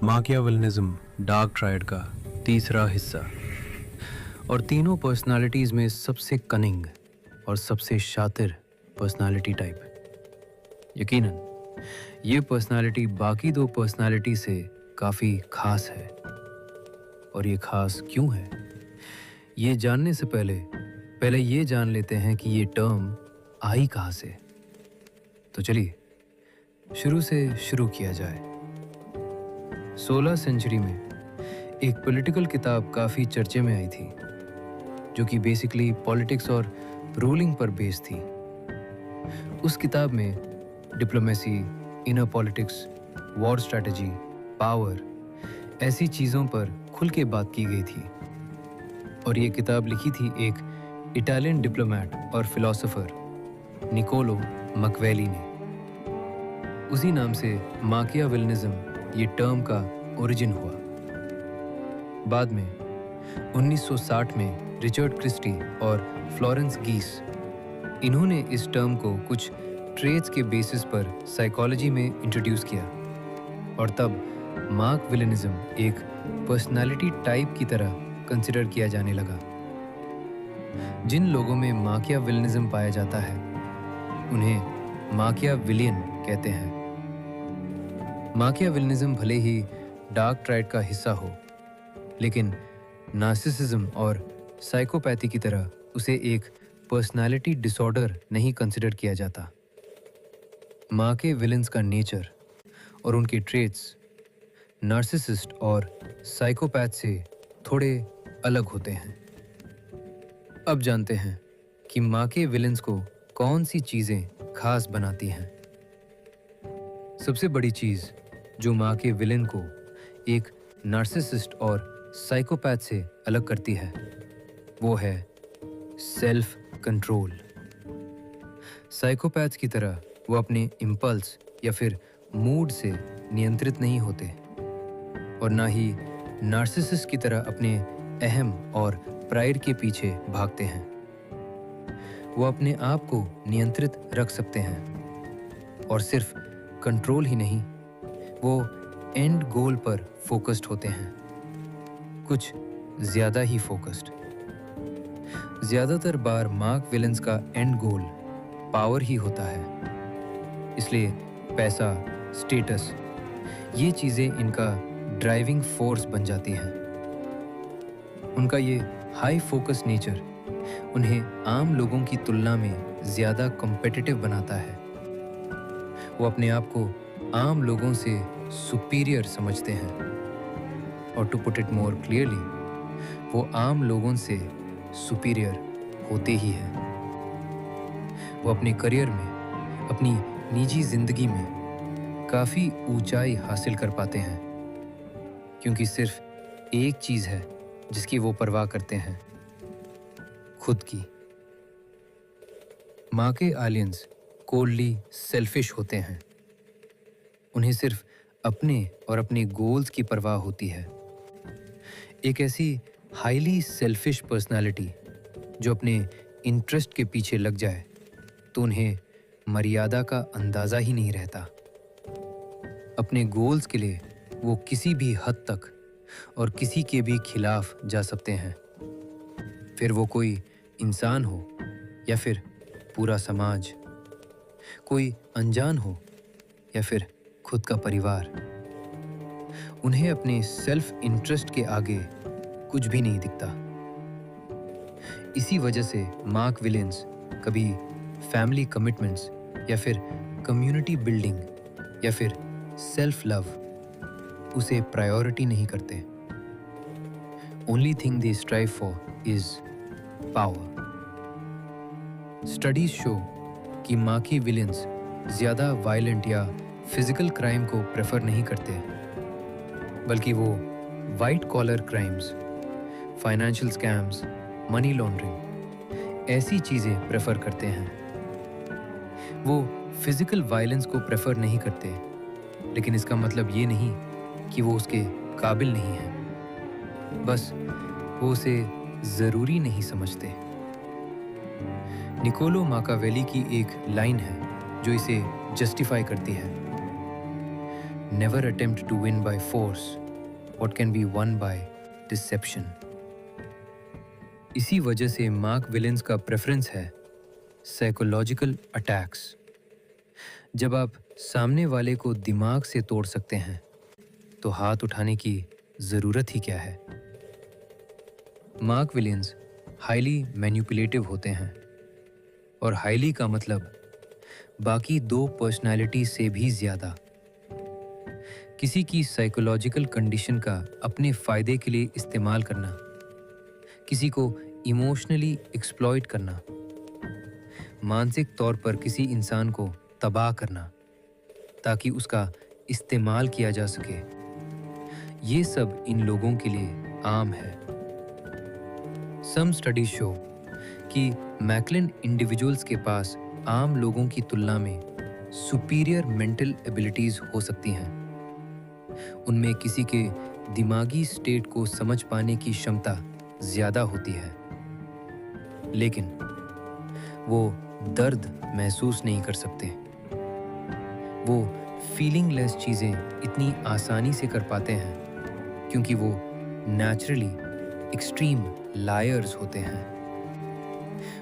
माकियावेलिज्म dark triad का तीसरा हिस्सा। और तीनों पर्सनालिटीज़ में सबसे कनिंग और सबसे शातिर पर्सनालिटी टाइप। यकीनन ये पर्सनालिटी बाकी दो पर्सनालिटी से काफ़ी खास है। और ये खास क्यों है, ये जानने से पहले ये जान लेते हैं कि ये टर्म आई कहाँ से। तो चलिए शुरू से शुरू किया जाए। 16 सेंचुरी में एक पॉलिटिकल किताब काफ़ी चर्चे में आई थी, जो कि बेसिकली पॉलिटिक्स और रूलिंग पर बेस्ड थी। उस किताब में diplomacy, inner politics, war strategy, power, ऐसी चीज़ों पर खुल के बात की गई थी। और ये किताब लिखी थी एक इटालियन डिप्लोमैट और फिलोसोफर निकोलो मैकियावेली ने। उसी नाम से माकियावेलिज्म ये टर्म का ओरिजिन हुआ। बाद में 1960 में रिचर्ड क्रिस्टी और फ्लोरेंस गीस, इन्होंने इस टर्म को कुछ ट्रेट्स के बेसिस पर साइकोलॉजी में इंट्रोड्यूस किया। और तब माकियावेलिज्म एक पर्सनालिटी टाइप की तरह कंसिडर किया जाने लगा। जिन लोगों में माकियावेलिज्म पाया जाता है उन्हें माकियावेलियन कहते हैं। माकियावेलिज्म भले ही डार्क ट्रायड का हिस्सा हो, लेकिन नार्सिसिज्म और साइकोपैथी की तरह उसे एक पर्सनालिटी डिसऑर्डर नहीं कंसिडर किया जाता। माकियावेलियंस का नेचर और उनके ट्रेट्स नार्सिसिस्ट और साइकोपैथ से थोड़े अलग होते हैं। अब जानते हैं कि माकियावेलियंस को कौन सी चीज़ें खास बनाती हैं। सबसे बड़ी चीज़ जो माकियावेलियन को एक नार्सिसिस्ट और साइकोपैथ से अलग करती है वो है सेल्फ कंट्रोल। साइकोपैथ की तरह वो अपने इम्पल्स या फिर मूड से नियंत्रित नहीं होते, और ना ही नार्सिसिस्ट की तरह अपने अहम और प्राइड के पीछे भागते हैं। वो अपने आप को नियंत्रित रख सकते हैं, और सिर्फ कंट्रोल ही नहीं, वो एंड गोल पर फोकस्ड होते हैं, कुछ ज़्यादा ही फोकस्ड। ज़्यादातर बार माकियावेलियंस का एंड गोल पावर ही होता है, इसलिए पैसा, स्टेटस, ये चीज़ें इनका ड्राइविंग फोर्स बन जाती हैं। उनका ये हाई फोकस नेचर उन्हें आम लोगों की तुलना में ज़्यादा कॉम्पिटिटिव बनाता है। वो अपने आप को आम लोगों से सुपीरियर समझते हैं, और to put it more clearly, वो आम लोगों से सुपीरियर होते ही हैं। वो अपने करियर में, अपनी निजी जिंदगी में काफ़ी ऊंचाई हासिल कर पाते हैं, क्योंकि सिर्फ एक चीज़ है जिसकी वो परवाह करते हैं, खुद की। माकियावेलियंस कोल्डली सेल्फिश होते हैं। उन्हें सिर्फ अपने और अपने गोल्स की परवाह होती है। एक ऐसी हाईली सेल्फिश पर्सनालिटी जो अपने इंटरेस्ट के पीछे लग जाए तो उन्हें मर्यादा का अंदाज़ा ही नहीं रहता। अपने गोल्स के लिए वो किसी भी हद तक और किसी के भी खिलाफ जा सकते हैं, फिर वो कोई इंसान हो या फिर पूरा समाज, कोई अनजान हो या फिर खुद का परिवार। उन्हें अपने सेल्फ इंटरेस्ट के आगे कुछ भी नहीं दिखता। इसी वजह से माकियावेलियंस कभी फैमिली कमिटमेंट्स या फिर कम्युनिटी बिल्डिंग या फिर सेल्फ लव उसे प्रायोरिटी नहीं करते। Only thing they strive for is power. Studies show कि माकियावेलियंस ज़्यादा वायलेंट या फिजिकल क्राइम को प्रेफर नहीं करते, बल्कि वो white collar crimes, financial scams, money laundering, ऐसी चीज़ें प्रेफर करते हैं। वो फिजिकल वायलेंस को प्रेफर नहीं करते, लेकिन इसका मतलब ये नहीं कि वो उसके काबिल नहीं है, बस वो उसे ज़रूरी नहीं समझते। निकोलो मैकियावेली की एक लाइन है जो इसे जस्टिफाई करती है। never attempt to win by force what can be won by deception. इसी वजह से मार्क विलियंस का प्रेफरेंस है साइकोलॉजिकल अटैक्स। जब आप सामने वाले को दिमाग से तोड़ सकते हैं तो हाथ उठाने की ज़रूरत ही क्या है। मार्क विलियंस हाईली मैनिपुलेटिव होते हैं, और हाईली का मतलब बाकी दो पर्सनालिटी से भी ज़्यादा। किसी की साइकोलॉजिकल कंडीशन का अपने फ़ायदे के लिए इस्तेमाल करना, किसी को इमोशनली एक्सप्लॉइट करना, मानसिक तौर पर किसी इंसान को तबाह करना ताकि उसका इस्तेमाल किया जा सके, ये सब इन लोगों के लिए आम है। सम स्टडीज शो कि मैकलिन इंडिविजुअल्स के पास आम लोगों की तुलना में सुपीरियर मेंटल एबिलिटीज हो सकती हैं। उनमें किसी के दिमागी स्टेट को समझ पाने की क्षमता ज्यादा होती है, लेकिन वो दर्द महसूस नहीं कर सकते। वो फीलिंगलेस चीजें इतनी आसानी से कर पाते हैं क्योंकि वो नेचुरली एक्सट्रीम लायर्स होते हैं।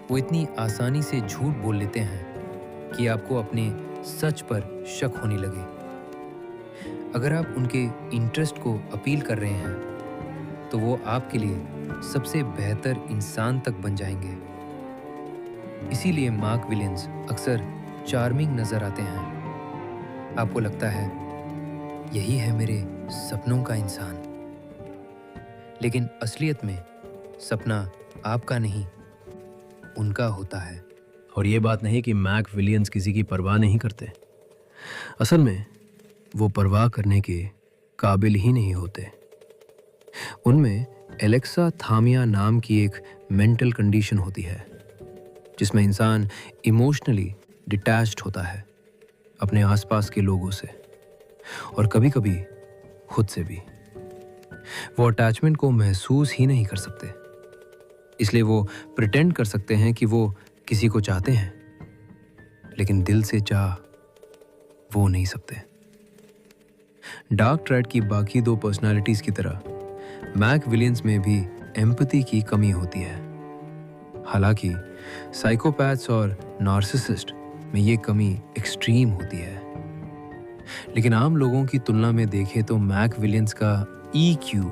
वो इतनी आसानी से झूठ बोल लेते हैं कि आपको अपने सच पर शक होने लगे। अगर आप उनके इंटरेस्ट को अपील कर रहे हैं तो वो आपके लिए सबसे बेहतर इंसान तक बन जाएंगे। इसीलिए मार्क विलियंस अक्सर चार्मिंग नजर आते हैं। आपको लगता है यही है मेरे सपनों का इंसान, लेकिन असलियत में सपना आपका नहीं, उनका होता है। और ये बात नहीं कि मैक विलियंस किसी की परवाह नहीं करते। असल में वो परवाह करने के काबिल ही नहीं होते। उनमें एलेक्साथामिया नाम की एक मेंटल कंडीशन होती है जिसमें इंसान इमोशनली डिटैच्ड होता है अपने आसपास के लोगों से, और कभी-कभी खुद से भी। वो अटैचमेंट को महसूस ही नहीं कर सकते, इसलिए वो प्रिटेंड कर सकते हैं कि वो किसी को चाहते हैं, लेकिन दिल से चाह वो नहीं सकते। डार्क ट्राइड की बाकी दो पर्सनालिटीज की तरह मैक विलियंस में भी एम्पैथी की कमी होती है। हालांकि साइकोपैथ्स और नार्सिसिस्ट में ये कमी एक्सट्रीम होती है, लेकिन आम लोगों की तुलना में देखें तो मैक विलियंस का EQ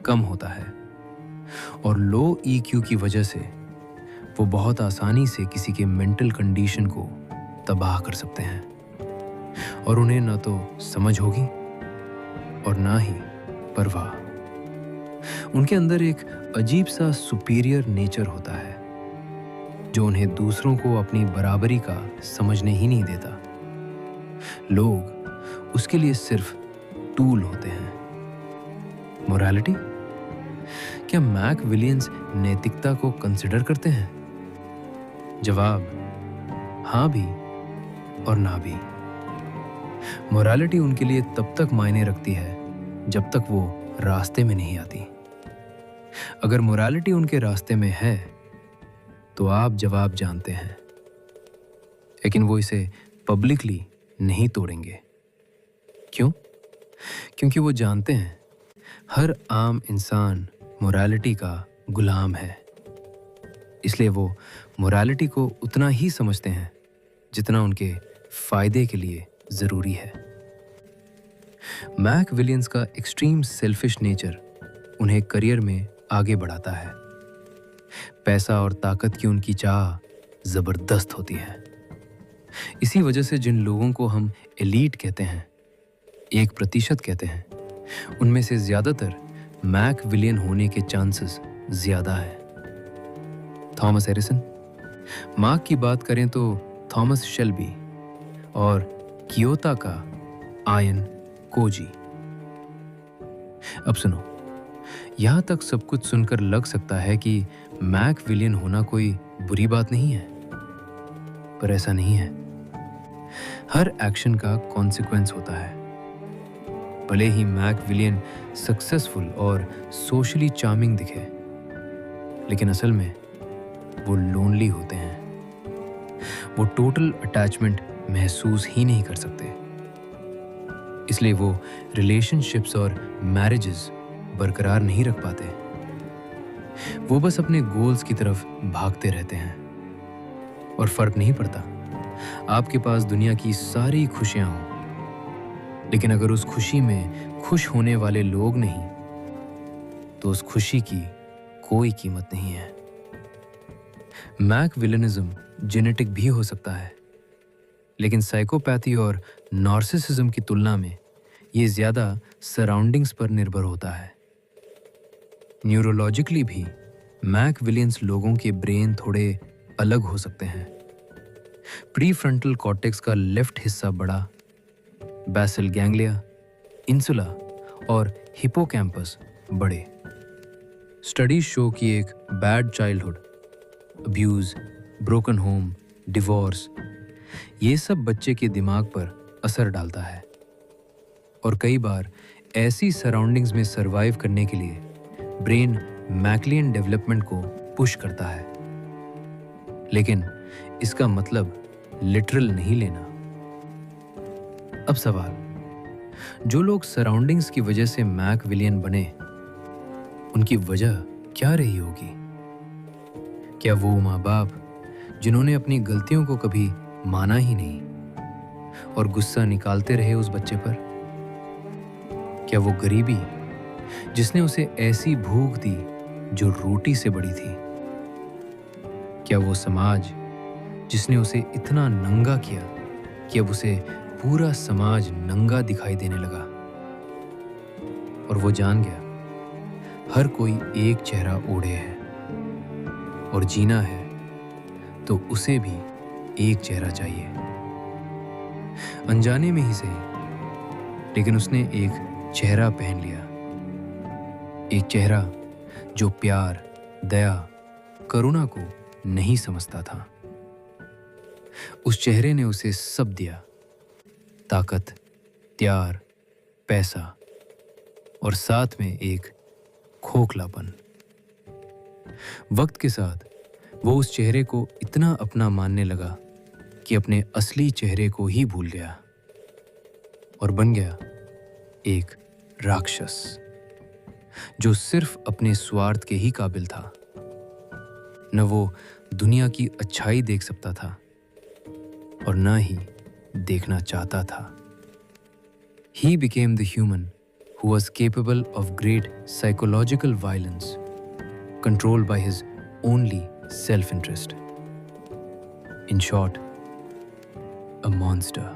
कम होता है, और लो EQ की वजह से वो बहुत आसानी से किसी के मेंटल कंडीशन को तबाह कर सकते हैं, और उन्हें ना तो समझ होगी और ना ही परवाह। उनके अंदर एक अजीब सा सुपीरियर नेचर होता है जो उन्हें दूसरों को अपनी बराबरी का समझने ही नहीं देता। लोग उसके लिए सिर्फ टूल होते हैं। मोरालिटी? क्या मैक विलियंस नैतिकता को कंसिडर करते हैं? जवाब हाँ भी और ना भी। मोरालिटी उनके लिए तब तक मायने रखती है जब तक वो रास्ते में नहीं आती। अगर मोरालिटी उनके रास्ते में है तो आप जवाब जानते हैं, लेकिन वो इसे पब्लिकली नहीं तोड़ेंगे। क्यों? क्योंकि वो जानते हैं हर आम इंसान मोरालिटी का गुलाम है। इसलिए वो मोरालिटी को उतना ही समझते हैं जितना उनके फायदे के लिए जरूरी है। मैक विलियंस का एक्सट्रीम सेल्फिश नेचर उन्हें करियर में आगे बढ़ाता है। पैसा और ताकत की उनकी चाह जबरदस्त होती है। इसी वजह से जिन लोगों को हम एलीट कहते हैं, 1% कहते हैं, उनमें से ज्यादातर मैक विलियन होने के चांसेस ज्यादा है। थॉमस एडिसन, मार्क की बात करें तो थॉमस शेल्बी, और कियोता का आयन कोजी। अब सुनो, यहां तक सब कुछ सुनकर लग सकता है कि मैक विलियन होना कोई बुरी बात नहीं है, पर ऐसा नहीं है। हर एक्शन का कॉन्सिक्वेंस होता है। भले ही मैक विलियन सक्सेसफुल और सोशली चार्मिंग दिखे, लेकिन असल में वो लोनली होते हैं। वो टोटल अटैचमेंट महसूस ही नहीं कर सकते। इसलिए वो रिलेशनशिप्स और मैरिजेस बरकरार नहीं रख पाते। वो बस अपने गोल्स की तरफ भागते रहते हैं और फर्क नहीं पड़ता आपके पास दुनिया की सारी खुशियां हों, लेकिन अगर उस खुशी में खुश होने वाले लोग नहीं तो उस खुशी की कोई कीमत नहीं है। मैक विलेनिज्म जेनेटिक भी हो सकता है, लेकिन साइकोपैथी और नार्सिसिज्म की तुलना में ये ज्यादा सराउंडिंग्स पर निर्भर होता है। न्यूरोलॉजिकली भी मैक विलियंस लोगों के ब्रेन थोड़े अलग हो सकते हैं। प्रीफ्रंटल कॉर्टेक्स का लेफ्ट हिस्सा बड़ा, बेसल गैंग्लिया, इंसुला और हिपोकैम्पस बड़े। स्टडीज शो कि एक bad childhood, abuse, broken home, divorce, ये सब बच्चे के दिमाग पर असर डालता है और कई बार ऐसी सराउंडिंग्स में सरवाइव करने के लिए ब्रेन मैक्लियन डेवलपमेंट को पुश करता है। लेकिन इसका मतलब लिटरल नहीं लेना। अब सवाल, जो लोग सराउंडिंग्स की वजह से मैक विलियन बने, उनकी वजह क्या रही होगी? क्या वो माँ बाप जिन्होंने अपनी गलतियों को कभी माना ही नहीं और गुस्सा निकालते रहे उस बच्चे पर? क्या वो गरीबी जिसने उसे ऐसी भूख दी जो रोटी से बड़ी थी? क्या वो समाज जिसने उसे इतना नंगा किया कि अब उसे पूरा समाज नंगा दिखाई देने लगा? और वो जान गया हर कोई एक चेहरा ओढ़े है और जीना है तो उसे भी एक चेहरा चाहिए। अनजाने में ही सही, लेकिन उसने एक चेहरा पहन लिया, एक चेहरा जो प्यार, दया, करुणा को नहीं समझता था। उस चेहरे ने उसे सब दिया, ताकत, प्यार, पैसा और साथ में एक खोखलापन। वक्त के साथ वो उस चेहरे को इतना अपना मानने लगा कि अपने असली चेहरे को ही भूल गया और बन गया एक राक्षस जो सिर्फ अपने स्वार्थ के ही काबिल था। न वो दुनिया की अच्छाई देख सकता था और न ही देखना चाहता था। He became the human who was capable of great psychological violence, controlled by his only self-interest. In short, a monster.